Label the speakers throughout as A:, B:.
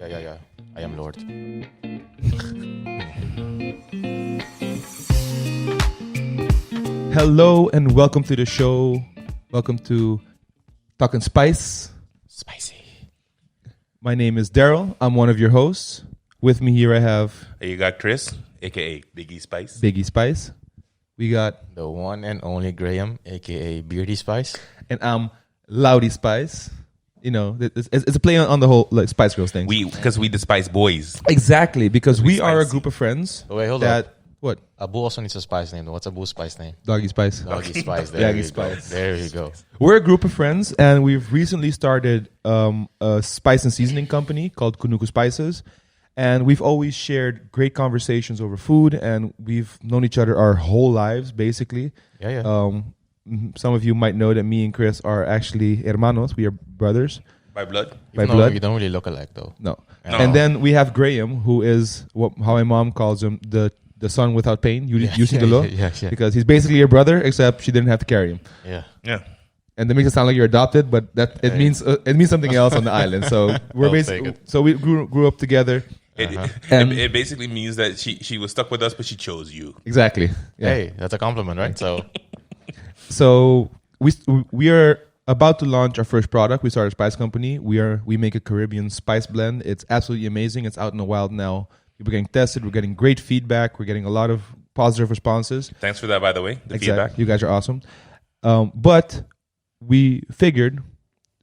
A: Yeah. I am Lord.
B: Hello and welcome to the show. Welcome to Talkin Spice.
A: Spicy.
B: My name is Daryl. I'm one of your hosts. With me here I have
C: You got Chris, aka Biggie Spice.
B: Biggie Spice. We got,
A: The one and only Graham, aka Beardy Spice.
B: and I'm Loudy Spice. You know, it's a play on the whole like Spice Girls thing.
C: Because we the Spice Boys.
B: Exactly, because we are a
C: spicy.
B: group of friends.
A: Oh, wait, hold
B: that
A: up.
B: What?
A: Abu also needs a spice name. What's Abu's spice name?
B: Doggy Spice.
A: Doggy Spice. There
B: Doggy
A: you
B: Spice.
A: go. There you go.
B: We're a group of friends, and we've recently started a spice and seasoning company called Kunuku Spices. And we've always shared great conversations over food, and we've known each other our whole lives, basically.
A: Yeah.
B: Some of you might know that me and Chris are actually hermanos. We are brothers
C: By blood.
B: by
A: Even though
B: blood.
A: you don't really look alike, though.
B: No.
C: No.
B: And then we have Graham, who is how my mom calls him, the son without pain, using the law.
A: Yeah.
B: Because he's basically your brother, except she didn't have to carry him.
A: Yeah.
C: Yeah.
B: And that makes it sound like you're adopted, but it means something else on the island. So we're
A: I'll
B: basically
A: take it.
B: we grew up together. And-
C: It basically means that she was stuck with us, but she chose you.
B: Exactly. Yeah.
A: Hey, that's a compliment, right?
B: So we are about to launch our first product. We started a spice company. We make a Caribbean spice blend. It's absolutely amazing. It's out in the wild now. We're getting tested. We're getting great feedback. We're getting a lot of positive responses.
C: Thanks for that, by the way. The feedback.
B: You guys are awesome. But we figured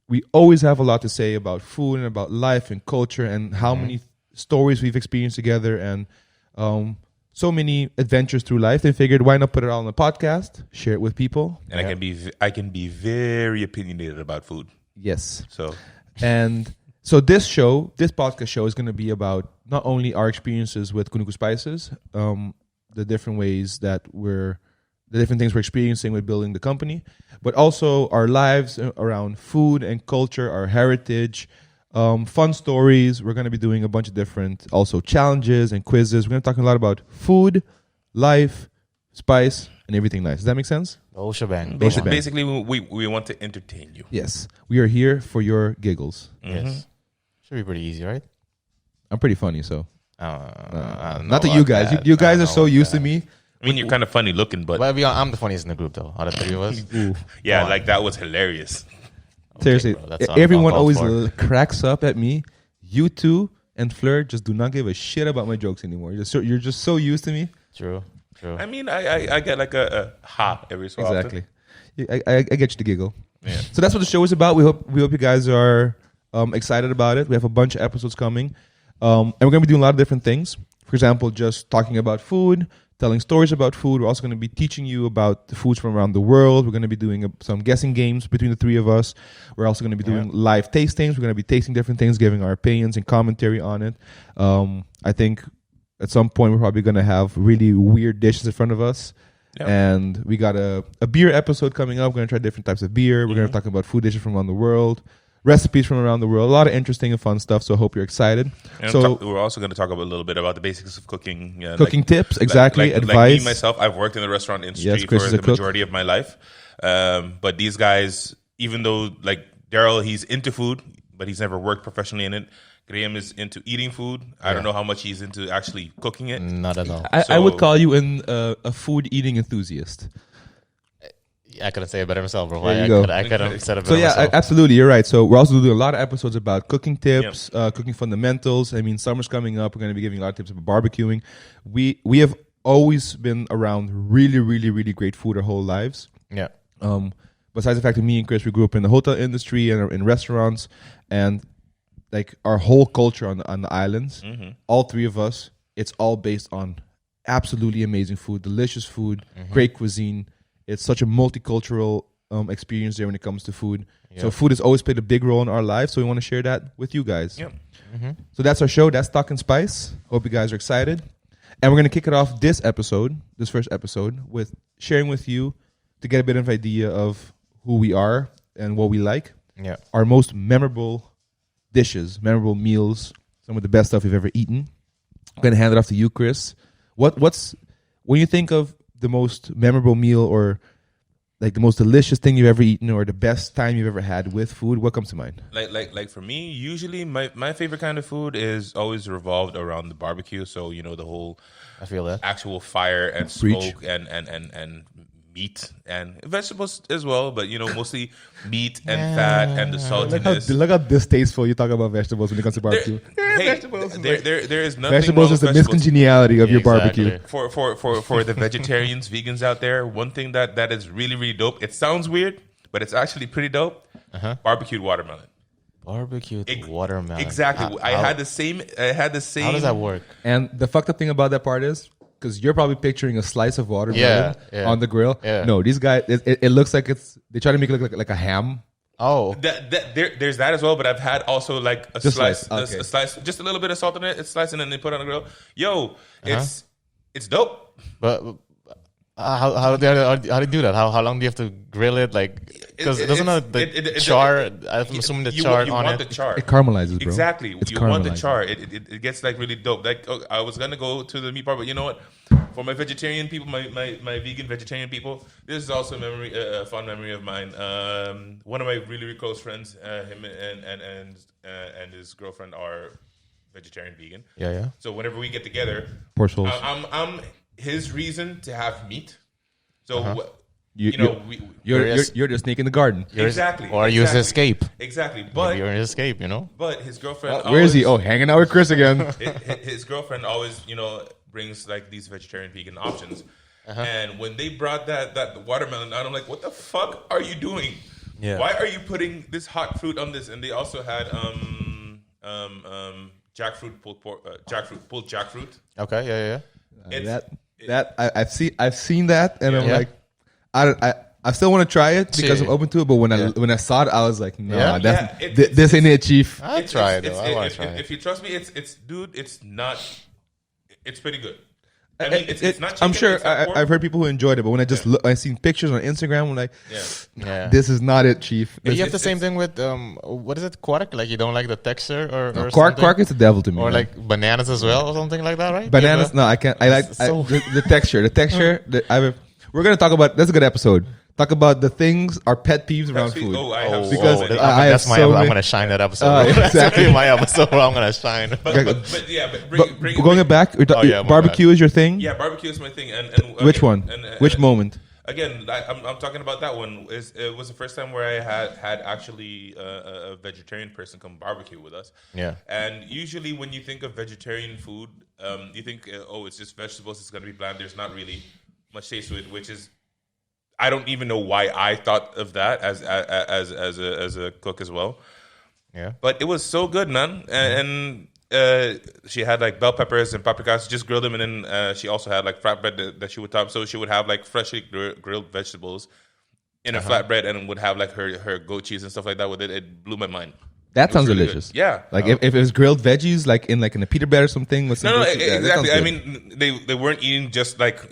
B: we always have a lot to say about food and about life and culture and how many stories we've experienced together and so many adventures through life. They figured, why not put it all on the podcast, share it with people?
C: And I can be very opinionated about food.
B: Yes.
C: So
B: And so this podcast show is going to be about not only our experiences with Kunuku Spices, the different things we're experiencing with building the company, but also our lives around food and culture, our heritage, fun stories. We're going to be doing a bunch of different also challenges and quizzes. We're going to be talking a lot about food, life, spice, and everything nice. Does that make sense?
A: The whole shebang.
C: basically, we want to entertain you.
B: Yes. We are here for your giggles.
A: Yes. Should be pretty easy, right?
B: I'm pretty funny, so.
A: Not
B: Not to you guys. You guys are so used to me.
C: I mean, you're kind of funny looking, but
A: Well, I'm the funniest in the group, though. Out of the three of us.
C: yeah,
A: Come on.
C: like that was hilarious.
B: Seriously,
A: bro, that's
B: everyone
A: uncalled
B: always
A: for.
B: cracks up at me. You two and Fleur just do not give a shit about my jokes anymore. You're just so used to me.
A: True.
C: I mean, I get like a ha every so
B: Exactly.
C: often.
B: I get you to giggle.
C: Yeah.
B: So that's what the show is about. We hope you guys are excited about it. We have a bunch of episodes coming, and we're going to be doing a lot of different things. For example, just talking about food, telling stories about food. We're also going to be teaching you about the foods from around the world. We're going to be doing some guessing games between the three of us. We're also going to be doing live tastings. We're going to be tasting different things, giving our opinions and commentary on it. I think at some point we're probably going to have really weird dishes in front of us.
C: Yep.
B: And we got a beer episode coming up. We're going to try different types of beer. We're going to talk about food dishes from around the world, recipes from around the world, a lot of interesting and fun stuff. So I hope you're excited.
C: And
B: So
C: we're also going to talk a little bit about the basics of cooking.
B: cooking tips, exactly,
C: Like
B: advice.
C: me, myself, I've worked in the restaurant industry
B: Yes, Chris
C: for
B: is a
C: the
B: cook.
C: majority of my life. But these guys, even though like Daryl, he's into food, but he's never worked professionally in it. Graham is into eating food. I don't know how much he's into actually cooking it.
A: Not at all.
B: I would
C: So-
B: call you a food eating enthusiast.
A: I couldn't say it better myself, bro.
B: There you go.
A: I could have said it better
B: So yeah,
A: myself.
B: absolutely, you're right. So we're also doing a lot of episodes about cooking tips, cooking fundamentals. I mean, summer's coming up. We're going to be giving a lot of tips about barbecuing. We have always been around really, really, really great food our whole lives.
A: Yeah.
B: Besides the fact that me and Chris, we grew up in the hotel industry and in restaurants, and like our whole culture on the islands, all three of us, it's all based on absolutely amazing food, delicious food, great cuisine. It's such a multicultural experience there when it comes to food.
A: Yeah.
B: So food has always played a big role in our lives. So we want to share that with you guys.
C: Yep.
B: So that's our show. That's Talkin Spice. Hope you guys are excited. And we're going to kick it off this first episode, with sharing with you to get a bit of an idea of who we are and what we like.
A: Yeah.
B: Our most memorable dishes, memorable meals, some of the best stuff we've ever eaten. I'm going to hand it off to you, Chris. What's when you think of the most memorable meal or like the most delicious thing you've ever eaten or the best time you've ever had with food? What comes to mind?
C: Like for me, usually my favorite kind of food is always revolved around the barbecue. So the whole
A: I feel that.
C: actual fire and
B: Preach.
C: smoke and meat and vegetables as well, but mostly meat and fat and the saltiness.
B: Look how distasteful you talk about vegetables when it comes to barbecue.
C: There is nothing
B: Vegetables
C: wrong
B: is
C: with
B: the miscongeniality of your
A: Exactly.
B: barbecue.
C: For the vegetarians, vegans out there, one thing that is really, really dope. It sounds weird, but it's actually pretty dope. Barbecued watermelon.
A: Barbecued watermelon.
C: Exactly. I had the same.
A: How does that work?
B: And the fucked up thing about that part is, because you're probably picturing a slice of watermelon
A: Yeah.
B: on the grill.
A: Yeah.
B: No, these guys, it looks like they try to make it look like a ham.
A: Oh,
C: There's that as well, but I've had also like a
B: Just
C: slice,
B: slice, okay.
C: a slice, just a little bit of salt in it. It's sliced and then they put it on the grill. Yo, it's dope.
A: but how do you do that? How long do you have to grill it? Like, because doesn't the char? I'm assuming the
C: you
A: char
C: you
A: on
C: want
A: it.
C: the char.
B: It caramelizes, bro.
C: Exactly.
B: It's
C: You want the
B: caramelizing.
C: char. It gets like really dope. Like I was gonna go to the meat part, but you know what? For my vegetarian people, my vegan vegetarian people, this is also a memory, a fond memory of mine. One of my really, really close friends, him and his girlfriend are vegetarian vegan.
A: Yeah.
C: So whenever we get together,
B: Poor souls.
C: I'm his reason to have meat. So
B: You're the snake in the garden.
C: exactly.
A: Or use escape.
C: Exactly.
A: Maybe you're in escape.
C: But his girlfriend.
B: Where is he?
C: always-
B: Oh, hanging out with Chris again.
C: his girlfriend always, brings like these vegetarian vegan options. And when they brought that watermelon out, I'm like, what the fuck are you doing?
A: Yeah.
C: Why are you putting this hot fruit on this? And they also had jackfruit pulled jackfruit.
A: Okay. Yeah.
B: I've seen that, and I'm
A: Yeah.
B: like, I still want to try it because
A: See.
B: I'm open to it. But when I saw it, I was like, nah,
A: Yeah?
B: this ain't it, Chief.
A: I'll try it though. I want to try it.
C: If you trust me, it's not. It's pretty good. I mean, it's not. Chicken,
B: I'm sure
C: it's not pork.
B: I've heard people who enjoyed it, but when I just look, I seen pictures on Instagram. I'm like,
A: Yeah.
B: this is not it, Chief.
A: You have
C: it's-
A: the same thing with what is it, quark? Like you don't like the texture or
B: Quark
A: something?
B: is the devil to me.
A: Or
B: man.
A: like bananas as well or something like that, right?
B: Bananas. No, I can't. I like
A: So-
B: the texture. The texture. We're gonna talk about. That's a good episode. Talk about the things, our pet peeves around
C: Actually,
B: food.
C: I have
B: Because
C: so many.
B: have
A: that's my
B: so
A: episode. I'm
B: many-
A: gonna shine that episode.
B: Exactly.
A: Exactly my episode where I'm gonna shine.
C: but
B: Going back, barbecue is your thing.
C: Yeah, barbecue is my thing. And
B: Which one? Which moment?
C: Again, I'm talking about that one. It was the first time where I had actually a vegetarian person come barbecue with us.
A: Yeah.
C: And usually when you think of vegetarian food, you think, it's just vegetables. It's gonna be bland. There's not really much taste to it, which is. I don't even know why I thought of that as a cook as well.
A: Yeah.
C: But it was so good, man. And she had like bell peppers and paprikas. She just grilled them, and then she also had like flatbread that she would top. So she would have like freshly grilled vegetables in a flatbread, and would have like her goat cheese and stuff like that with it. It blew my mind.
B: That
C: It was
B: sounds
C: really
B: delicious.
C: good. Yeah.
B: Like if it was grilled veggies, like in a pita bread or something. With some
C: No,
B: goat cheese, yeah, that sounds
C: exactly. I
B: good.
C: mean, they weren't eating just like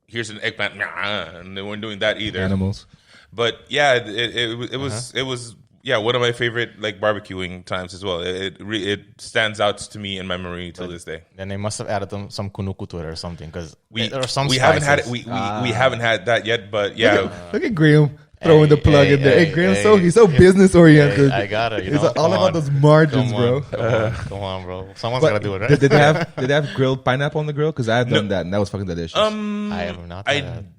C: here's an eggplant, and they weren't doing that either.
B: Animals.
C: But yeah, it was one of my favorite like barbecuing times as well. It stands out to me in my memory till this day.
A: Then they must have added some kunuku to it or something because
C: We
A: some
C: haven't had it.
A: spices.
C: We haven't had that yet, but yeah.
B: Look at Graham throwing the plug in there. Hey, Graham, he's so business oriented.
A: Hey, I got it.
B: It's all about those margins, bro.
A: Come on, bro. Someone's
B: But
A: gotta do it, right?
B: did they have grilled pineapple on the grill? Because I had done that, and that was fucking delicious.
A: I have not.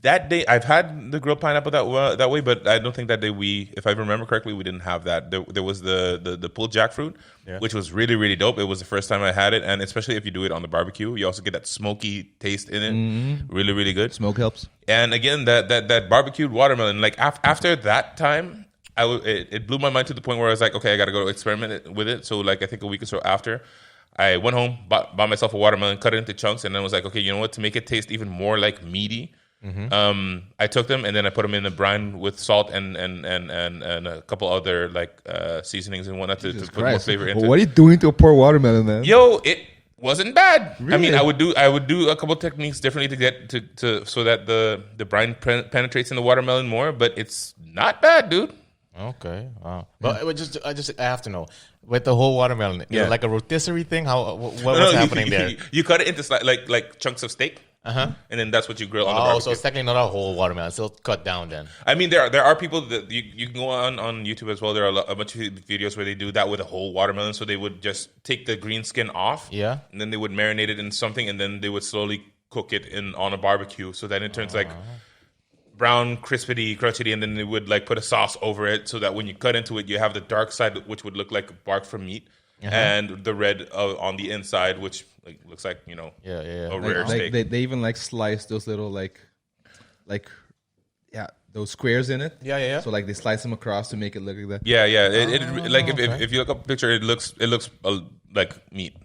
C: That day I've had the grilled pineapple that way, but I don't think that day if I remember correctly, we didn't have that. There was the pulled jackfruit, which was really, really dope. It was the first time I had it, and especially if you do it on the barbecue, you also get that smoky taste in it. Really, really good.
B: Smoke helps.
C: And again, that barbecued watermelon, like after that time, it blew my mind to the point where I was like, okay, I got to go experiment with it. So like I think a week or so after, I went home, bought myself a watermelon, cut it into chunks, and then was like, okay, you know what? To make it taste even more like meaty, I took them and then I put them in the brine with salt and a couple other like seasonings and whatnot to put more flavor into.
B: What are you doing to a poor watermelon, man?
C: Yo, it wasn't bad.
B: Really?
C: I mean, I would do a couple techniques differently to get to so that the brine penetrates in the watermelon more, but it's not bad, dude.
A: Okay. Wow. But I have to know with the whole watermelon. Is it like a rotisserie thing? What was happening there?
C: You cut it into like chunks of steak. and then that's what you grill on the barbecue.
A: So it's technically not a whole watermelon. It's still cut down then.
C: I mean, there are people that you can go on YouTube as well. There are a bunch of videos where they do that with a whole watermelon. So they would just take the green skin off, and then they would marinate it in something, and then they would slowly cook it on a barbecue, so that it turns like brown, crispy, crunchy, and then they would like put a sauce over it, so that when you cut into it, you have the dark side, which would look like bark from meat, and the red on the inside, which like looks like a rare steak.
B: They even like slice those little those squares in it. So like they slice them across to make it look like that.
C: If you look up a picture, it looks like meat.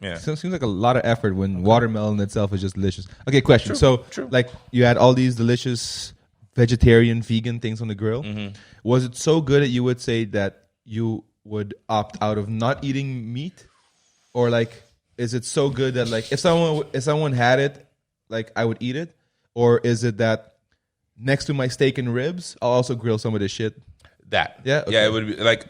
C: Yeah,
B: so it seems like a lot of effort when watermelon itself is just delicious. Okay, question. True. Like you had all these delicious vegetarian, vegan things on the grill. Was it so good that you would say that you would opt out of not eating meat, or like is it so good that like if someone had it, like I would eat it, or is it that next to my steak and ribs, I'll also grill some of this shit?
C: It would be like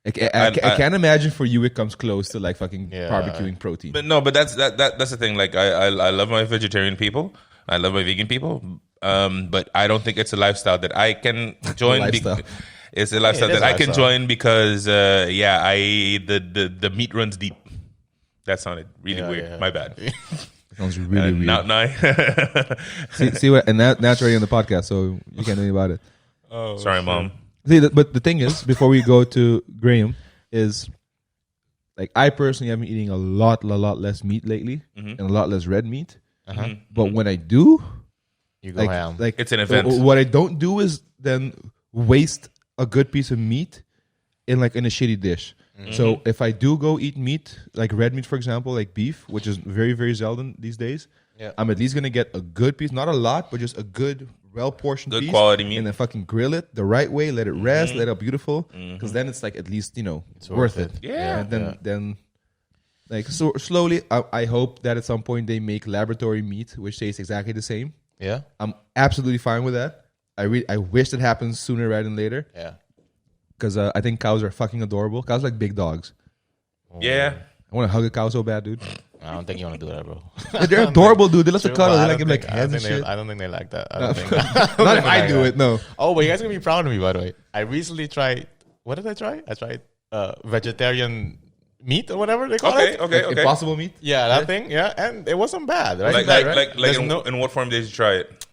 B: I can't imagine for you it comes close to like fucking barbecuing protein.
C: But that's the thing. Like I love my vegetarian people. I love my vegan people. But I don't think it's a lifestyle that I can join. It's a lifestyle that I can join because the meat runs deep. That sounded really weird. Yeah. My bad.
B: Sounds really weird.
C: Now.
B: see what? And now it's already on the podcast, so you can't do anything about it.
C: Oh, sorry, Mom.
B: See, but the thing is, before we go to Graham, is like I personally have been eating a lot less meat lately, and a lot less red meat. But when I do,
A: you go ham.
C: Like it's an event.
B: What I don't do is then waste a good piece of meat in a shitty dish. So if I do go eat meat, like red meat, for example, like beef, which is very, very seldom these days, I'm at least going to get a good piece, not a lot, but just a good, well-portioned piece.
C: Good quality meat.
B: And then fucking grill it the right way, let it rest, let it beautiful, because then it's like at least, it's worth it.
C: Yeah.
B: And then like so slowly, I hope that at some point they make laboratory meat, which tastes exactly the same.
A: Yeah.
B: I'm absolutely fine with that. I wish it happens sooner rather than later.
A: Yeah.
B: Because I think cows are fucking adorable. Cows are like big dogs.
C: Yeah.
B: I want to hug a cow so bad, dude.
A: I don't think you want to do that, bro.
B: They're adorable, dude. They love to cuddle. They like give like hands and shit.
A: I don't think they like that.
B: Not if I do it, no.
A: Oh, but you guys are going to be proud of me, by the way. I recently tried... What did I try? I tried vegetarian meat or whatever they call it.
C: Okay.
B: Impossible meat?
A: Yeah, that thing. Yeah, and it wasn't bad. Right?
C: In what form did you try it?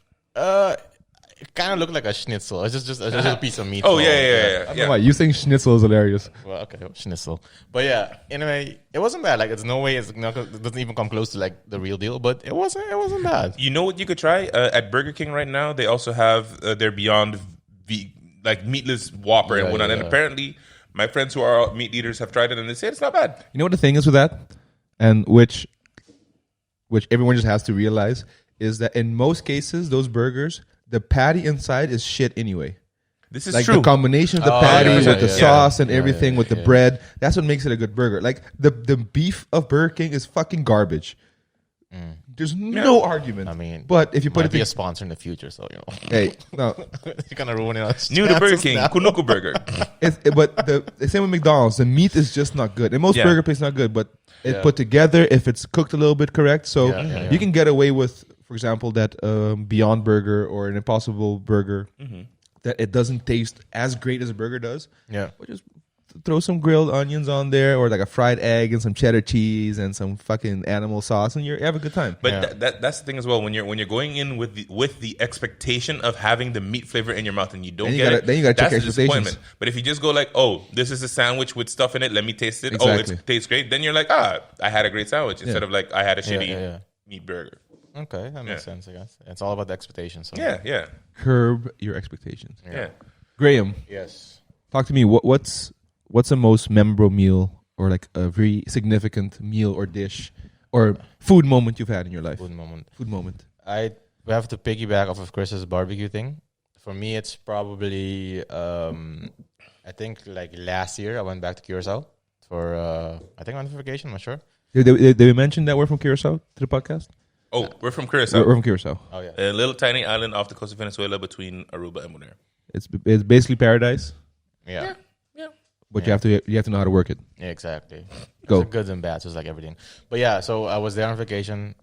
A: It kind of looked like a schnitzel. It's just a piece of meat.
C: Oh, yeah.
B: I don't know why. You saying schnitzel is hilarious.
A: Well, okay, schnitzel. But yeah, anyway, it wasn't bad. Like, it's no way it doesn't even come close to like the real deal. But it wasn't bad.
C: You know what you could try at Burger King right now? They also have their Beyond meatless Whopper and whatnot. And apparently, my friends who are meat eaters have tried it and they say it's not bad.
B: You know what the thing is with that, and which everyone just has to realize is that in most cases, those burgers, the patty inside is shit anyway.
C: This is
B: like
C: true.
B: The combination of the patty with the sauce and everything with the bread, that's what makes it a good burger. Like the beef of Burger King is fucking garbage. There's no argument.
A: I mean,
B: but if you put it
A: be a sponsor in the future, so
B: Hey, no,
A: you're gonna ruin it.
C: New to Burger King, Kunuku Burger.
B: But the same with McDonald's. The meat is just not good, and most burger places not good. But it put together, if it's cooked a little bit correct, so you can get away with, for example, that Beyond Burger or an Impossible Burger, that it doesn't taste as great as a burger does.
A: Yeah,
B: but just throw some grilled onions on there, or like a fried egg and some cheddar cheese and some fucking animal sauce, and you have a good time.
C: But that's the thing as well. When you're going in with the expectation of having the meat flavor in your mouth and you don't get it,
B: then you gotta check
C: that's
B: your
C: a
B: expectations.
C: disappointment. But if you just go like, oh, this is a sandwich with stuff in it, let me taste it.
B: Exactly.
C: Oh, it tastes great. Then you're like, I had a great sandwich instead of like I had a shitty meat burger.
A: Okay, that makes sense, I guess. It's all about the expectations. So.
C: Yeah.
B: Curb your expectations.
C: Yeah.
B: Graham.
A: Yes.
B: Talk to me. What's the most memorable meal, or like a very significant meal or dish or food moment you've had in your life?
A: Food moment.
B: I
A: have to piggyback off of Chris's barbecue thing. For me, it's probably, I think like last year I went back to Curacao for, I think on vacation, I'm not sure.
B: Did we mention that we're from Curacao to the podcast?
C: Oh, we're from Curacao.
B: We're from Curacao.
A: Oh, yeah.
C: A little tiny island off the coast of Venezuela between Aruba and Bonaire.
B: It's basically paradise.
A: Yeah.
B: But you have to know how to work it.
A: Yeah, exactly.
B: Go.
A: It's goods and bads, just like everything. But yeah, so I was there on vacation.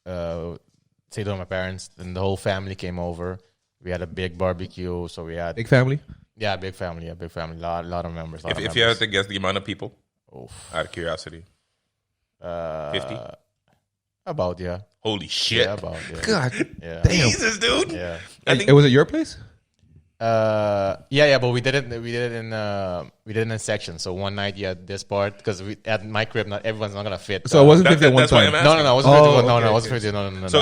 A: stayed with my parents. Then the whole family came over. We had a big barbecue. So we had
B: Big family.
A: big family. Yeah, big family. Lot of members.
C: If you had to guess the amount of people,
A: Oof.
C: out of curiosity, 50.
A: About
C: Holy shit!
A: Yeah, about
B: God
A: yeah.
B: damn.
C: Jesus, dude.
A: Yeah.
C: I think
B: Was it your place?
A: But we did it in sections. So one night you had this part because at my crib, not everyone's not gonna fit.
B: So it wasn't 50 at one
C: that's why
B: time.
C: I'm
A: No,
C: asking.
A: it wasn't 50. No,
B: okay,
A: it wasn't 50.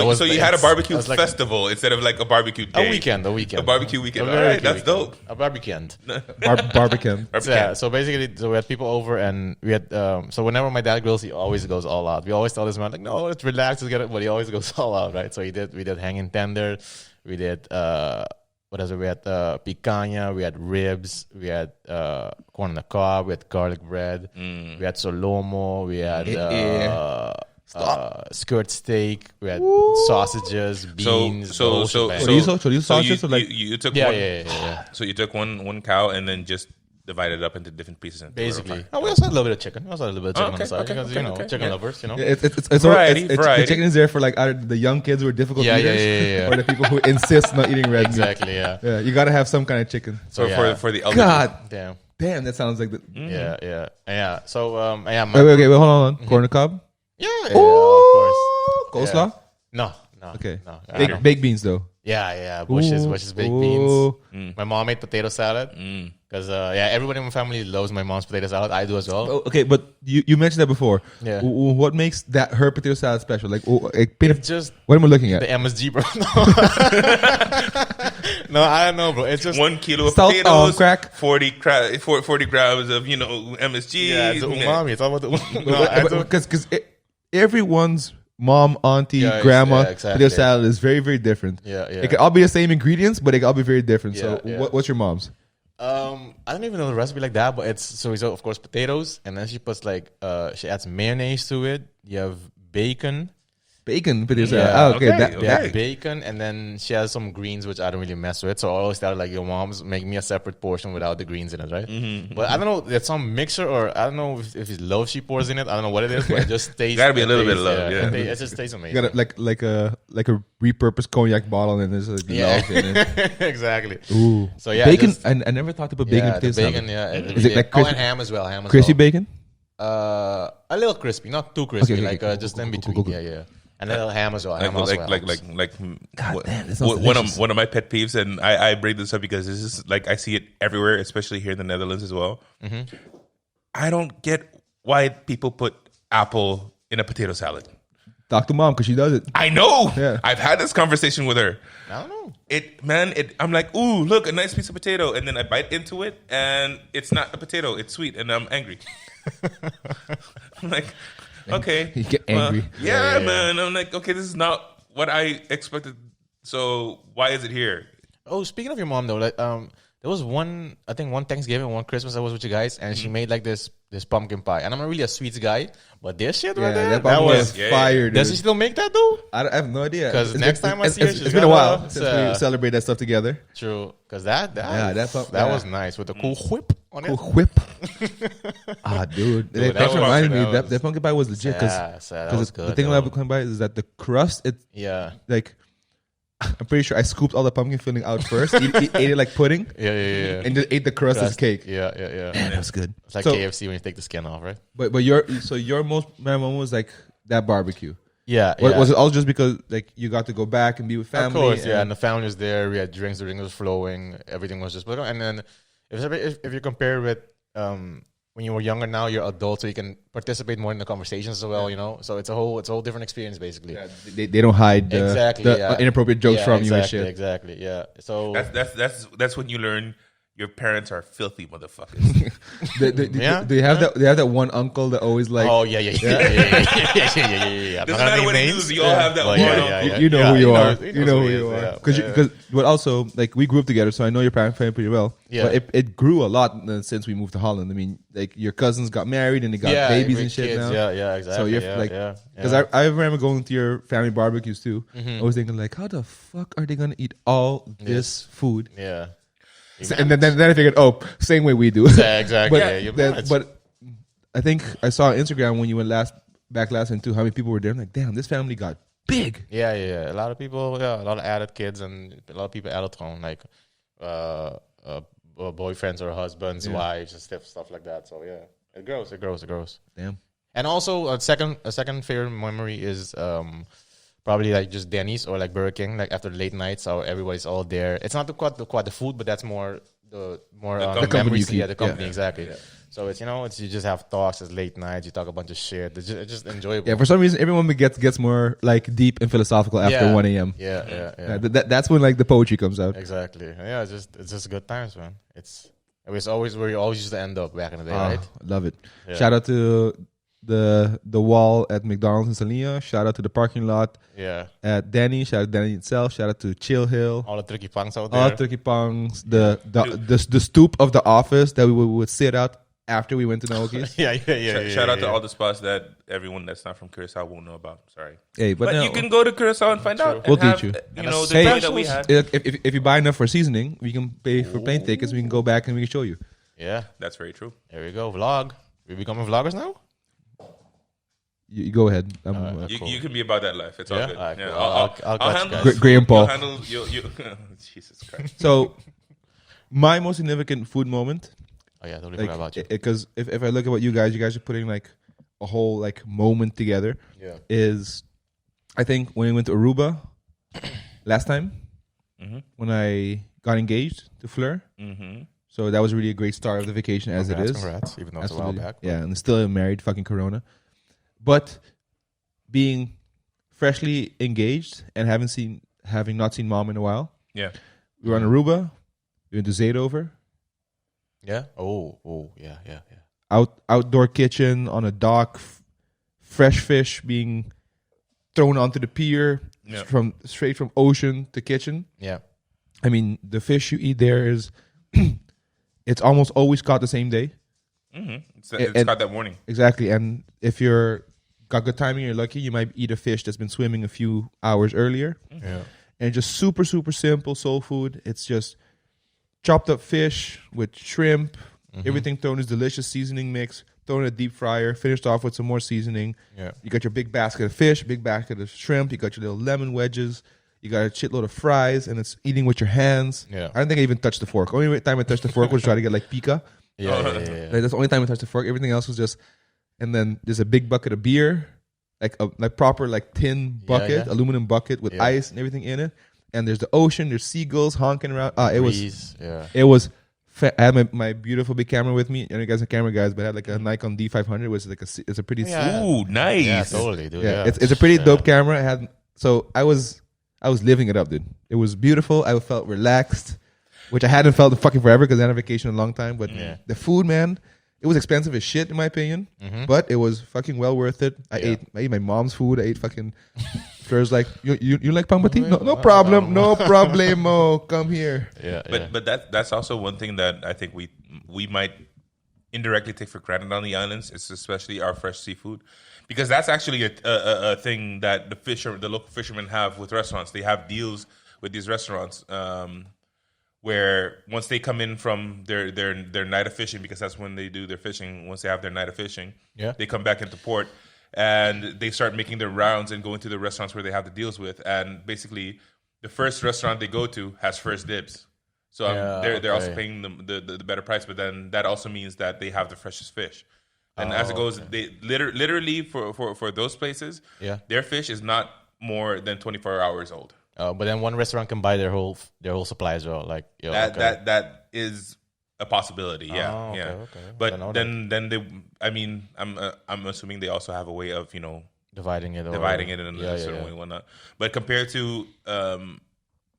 A: No.
C: So you had a barbecue
A: It was like
C: festival instead of like a barbecue day.
A: a weekend.
C: A barbecue weekend.
A: A
C: All right,
A: barbecue
C: that's dope.
A: weekend. A barbecue.
B: Barbican.
A: Yeah, so basically, we had people over, and we had. So whenever my dad grills, he always goes all out. We always tell this man like, no, let's relax, let's get it, but he always goes all out, right? So we did hanging tender, we did what else? We had picanha, we had ribs, we had corn on the cob, we had garlic bread, we had solomo, we had skirt steak, we had sausages, beans. the whole shebang.
B: Chorizo sausages, or like
C: you took
A: Yeah.
C: So you took one cow and then just divided it up into different pieces. And
A: Basically, we also had a little bit of chicken. On the side because chicken lovers,
B: it's
C: Variety.
B: The chicken is there for like either the young kids who are difficult eaters or the people who insist not eating red meat.
A: Exactly, yeah.
B: Yeah, you got to have some kind of chicken.
C: So
A: yeah.
C: for the elderly.
B: God damn, that sounds like the.
A: Yeah. So
B: Wait, hold on. Corn on the cob.
A: Yeah, of course.
B: Coleslaw.
A: No.
B: Okay.
A: No.
B: Baked beans though.
A: Yeah. Bush's baked beans. My mom made potato salad because everybody in my family loves my mom's potato salad. I do as well.
B: Oh, okay, but you mentioned that before.
A: Yeah.
B: What makes her potato salad special? Like,
A: It's just
B: what am I looking at?
A: the MSG, bro. No, I don't know, bro. It's just
C: 1 kilo of
B: Salt,
C: potatoes,
B: crack.
C: 40 grams of MSG.
A: yeah, it's the umami. It's all about the
B: Because everyone's mom, auntie, grandma
A: exactly.
B: potato salad is very, very different.
A: Yeah.
B: It can all be the same ingredients, but it can all be very different.
A: Yeah,
B: So,
A: yeah.
B: what's your mom's?
A: I don't even know the recipe like that, but it's so of course potatoes, and then she puts like she adds mayonnaise to it. You have bacon.
B: Bacon potato
A: Yeah.
B: salad.
C: Okay,
B: That,
A: Yeah, bacon, and then she has some greens which I don't really mess with. So I always tell her, like, your mom's make me a separate portion without the greens in it, right? But I don't know, it's some mixture, or I don't know if it's love she pours in it. I don't know what it is, but it just tastes.
C: Gotta be a little bit of love, yeah.
A: It just tastes amazing.
B: you got like a repurposed cognac bottle, and there's like love in it.
A: Exactly.
B: Ooh.
A: So yeah,
B: bacon.
A: just-
B: I never thought to put bacon in
A: the
B: potato salad.
A: bacon, yeah.
B: Is it like crispy,
A: and ham as well.
B: crispy bacon?
A: A little crispy, not too crispy,
B: Okay,
A: like
B: okay.
A: just in
B: Cool,
A: between.
B: cool, cool.
A: Yeah. And a little ham as well. Ham
C: Like,
A: also
C: like,
A: helps.
B: God damn, this sounds
C: one
B: delicious.
C: of my pet peeves, and I bring this up because this is like I see it everywhere, especially here in the Netherlands as well. I don't get why people put apple in a potato salad.
B: Talk to mom because she does it.
C: I know.
B: Yeah.
C: I've had this conversation with her.
A: I don't know.
C: I'm like, ooh, look, a nice piece of potato, and then I bite into it, and it's not a potato; it's sweet, and I'm angry. I'm like, okay,
B: You get angry.
C: Yeah, man. I'm like, okay, this is not what I expected. So why is it here?
A: Oh, speaking of your mom though, like there was one Thanksgiving, one Christmas I was with you guys, and she made like this pumpkin pie. And I'm not really a sweets guy, but this shit right there,
B: that
A: that was.
B: fire, dude.
A: Does she still make that though?
B: I have no idea.
A: 'Cause next time I see her, she's
B: it's been a while
A: gotta-
B: since we celebrate that stuff together.
A: True, because that
B: Yeah,
A: was nice with the cool whip on
B: Cool
A: it.
B: whip. Dude.
A: that
B: That
A: was-
B: reminded me.
A: that
B: That pumpkin pie was legit. Because
A: That was good.
B: the thing
A: though.
B: about pumpkin pie is that the crust,
A: yeah,
B: like, I'm pretty sure I scooped all the pumpkin filling out first, ate it like pudding,
A: yeah.
B: and then ate the crust as cake.
A: Yeah.
B: Man, that was good.
A: It's like
B: So-
A: KFC when you take the skin off, right?
B: But your most memorable moment was like that barbecue.
A: Yeah.
B: Was it all just because like you got to go back and be with family?
A: Of course, yeah. And the family was there. We had drinks. The drink was flowing. Everything was just. And then if you compare with when you were younger, now you're adult, so you can participate more in the conversations as well. You know, so it's a whole different experience basically.
B: Yeah, they don't hide the inappropriate jokes from you and shit.
A: Exactly. Yeah. So
C: That's when you learn your parents are filthy motherfuckers.
B: Do you have that one uncle that always like?
A: Oh yeah.
C: Doesn't matter what it is, you all have that one.
B: You know who you are.
A: He
B: You
A: knows
B: know
A: who
B: who
A: he
B: you
A: is,
B: are.
A: yeah.
B: But also like we grew up together, so I know your parent family pretty well.
A: Yeah.
B: But it grew a lot since we moved to Holland. I mean, like your cousins got married and they got babies and shit
A: kids,
B: now.
A: Yeah, exactly.
B: So you're because I remember going to your family barbecues too. I was thinking like, how the fuck are they gonna eat all this food?
A: Yeah.
B: And then I figured, same way we do.
A: Yeah, exactly.
B: But I think I saw on Instagram when you went back last time too, how many people were there. I'm like, damn, this family got big.
A: Yeah. A lot of people, a lot of adult kids and a lot of people adult home, like boyfriends or husbands, wives, and stuff like that. So yeah, it grows.
B: Damn.
A: And also a second favorite memory is probably like just Denny's or like Burger King. Like after the late nights, so everybody's all there. It's not quite the food, but that's more the
B: company
A: memories.
B: you keep.
A: The company,
B: Yeah.
A: exactly. Yeah. So it's you just have talks. It's late nights. You talk a bunch of shit. It's just enjoyable.
B: Yeah, for some reason, everyone gets more like deep and philosophical after 1 a.m.
A: Yeah.
B: That's when like the poetry comes out.
A: Exactly. Yeah, it's just good times, man. It was always where you always used to end up back in the day, right?
B: Love it.
A: Yeah.
B: Shout out to the wall at McDonald's in Salina. Shout out to the parking lot at Danny. Shout out to Danny itself. Shout out to Chill Hill.
A: All the tricky punks out there.
B: All turkey pongs. The stoop of the office that we would sit out after we went to Naoki's.
A: Yeah.
C: Shout out to all the spots that everyone that's not from Curacao won't know about. Sorry.
B: Hey, but no,
C: you can go to Curacao and find out.
B: We'll
C: and
B: teach you.
C: You know, the
B: Hey,
C: day that we had.
B: if you buy enough for seasoning, we can pay for plane tickets. We can go back and we can show you.
A: Yeah.
C: That's very true.
A: There we go. Vlog. We becoming vloggers now?
B: You go ahead.
A: Cool.
C: You can be about that life. It's all good.
A: Alright,
C: Yeah,
A: cool. I'll
C: I'll
A: catch
C: handle
A: you guys.
B: Graham Paul.
C: You'll handle you. Jesus Christ.
B: So, my most significant food moment,
A: Oh yeah, totally forgot about you.
B: because if I look at what you guys are putting like a whole like moment together.
A: Yeah.
B: Is I think when we went to Aruba last time, when I got engaged to Fleur. So that was really a great start of the vacation as it is.
A: Congrats, even though it's a while back.
B: Yeah, and still married, fucking Corona. But being freshly engaged and having not seen mom in a while.
C: Yeah.
B: We were on Aruba. We went to Zaydover.
A: Yeah. Oh, yeah.
B: Outdoor kitchen on a dock. Fresh fish being thrown onto the pier straight from ocean to kitchen.
A: Yeah.
B: I mean, the fish you eat there is it's almost always caught the same day.
C: It's caught that morning.
B: Exactly. And if you're got good timing, you're lucky, you might eat a fish that's been swimming a few hours earlier.
A: Yeah.
B: And just super, super simple soul food. It's just chopped up fish with shrimp, everything thrown in this delicious seasoning mix, thrown in a deep fryer, finished off with some more seasoning.
A: Yeah.
B: You got your big basket of fish, big basket of shrimp, you got your little lemon wedges, you got a shitload of fries, and it's eating with your hands.
A: Yeah.
B: I don't think I even touched the fork. Only time I touched the fork was try to get like pica.
A: Yeah.
B: Like, that's the only time I touched the fork. Everything else was just, and then there's a big bucket of beer, like proper like tin bucket, aluminum bucket with ice and everything in it. And there's the ocean, there's seagulls honking around. It was. I had my beautiful big camera with me. And you guys are camera guys, but I had like a Nikon D500, which is like it's a pretty.
C: Ooh, nice.
A: Yeah, totally, dude.
B: Yeah, it's a pretty dope camera. I was living it up, dude. It was beautiful. I felt relaxed, which I hadn't felt in fucking forever because I had a vacation in a long time. But the food, man, it was expensive as shit in my opinion, but it was fucking well worth it. I ate my mom's food. I ate fucking. Fleur's like, you like pambati? No problem, no problemo. Come here.
A: Yeah.
C: But that's also one thing that I think we might indirectly take for granted on the islands. It's especially our fresh seafood, because that's actually a thing that the local fishermen have with restaurants. They have deals with these restaurants where once they come in from their night of fishing, because that's when they do their fishing. Once they have their night of fishing, they come back into port. And they start making their rounds and going to the restaurants where they have the deals with. And basically, the first restaurant they go to has first dibs. So they're also paying them the better price. But then that also means that they have the freshest fish. And as it goes, they literally for those places, their fish is not more than 24 hours old.
A: But then one restaurant can buy their whole supply as well. Like
C: that is a possibility,
A: Okay.
C: But then they, I mean, I'm assuming they also have a way of
A: dividing it in
C: a certain way and whatnot. But compared to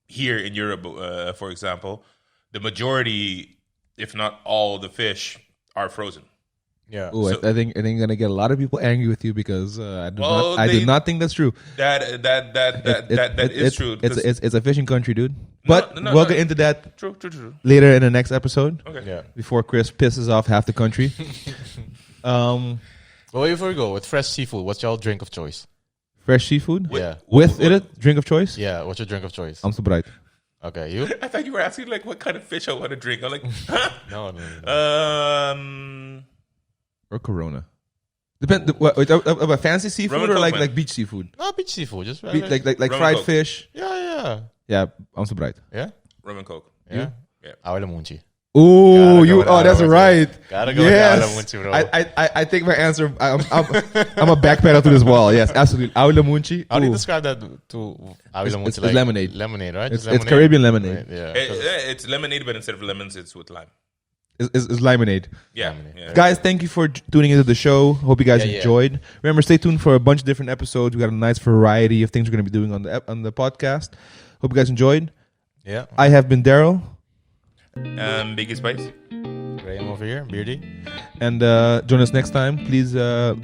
C: here in Europe, for example, the majority, if not all, the fish are frozen.
A: Yeah.
B: Ooh,
C: So-
B: I think I'm gonna get a lot of people angry with you because I do not think that's true.
C: That is true.
B: It's a fishing country, dude. But we'll get into that
C: True.
B: later in the next episode.
C: Okay.
A: Yeah.
B: Before Chris pisses off half the country.
A: But before we go with fresh seafood, what's your drink of choice?
B: Fresh seafood?
A: Yeah.
B: With it, drink of choice?
A: Yeah. What's your drink of choice?
B: I'm so bright.
A: Okay, you?
C: I thought you were asking like what kind of fish I want to drink. I'm like,
A: No.
B: Or Corona. Depend. About fancy seafood
C: Rum and
B: or
C: Coke,
B: like
C: man.
B: like beach seafood?
A: No, beach seafood. Just
B: Like
A: regular.
B: like
C: Rum and
B: fried
C: Coke.
B: fish.
A: Yeah.
B: Yeah, I'm so bright.
A: Yeah.
C: Rum and Coke.
A: Yeah.
C: Yeah.
A: Awela Munchi.
B: Oh,
A: Gotta
B: you.
A: go with
B: Oh, that's
A: Awela Munchi.
B: right.
A: Gotta go with
B: Yes.
A: Awela Munchi, bro.
B: I think my answer. I'm a backpedal to this wall. Yes, absolutely. Awela Munchi.
A: How do you
B: Ooh.
A: describe that to Awela
B: It's
A: Munchi?
B: it's lemonade.
A: Lemonade, right?
B: It's
A: Just lemonade?
B: Caribbean lemonade.
A: Right, yeah.
C: It's lemonade, but instead of lemons, it's with lime.
B: It's lemonade.
C: Yeah.
A: Lemonade.
C: yeah.
B: Guys, thank you for tuning into the show. Hope you guys
A: Yeah.
B: enjoyed. Remember, stay tuned for a bunch of different episodes. We got a nice variety of things we're going to be doing on the podcast. Hope you guys enjoyed.
A: Yeah.
B: I have been Daryl,
C: Biggie Spice.
A: Graham over here, Beardy.
B: and join us next time. Please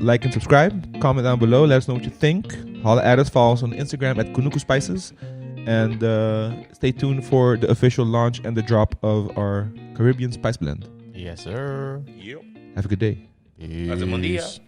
B: like and subscribe. Comment down below. Let us know what you think. Holla at us. Follow us on Instagram at Kunuku Spices, and stay tuned for the official launch and the drop of our Caribbean spice blend.
A: Yes, sir.
C: Yep.
B: Have a good day.
C: Hasta buen día.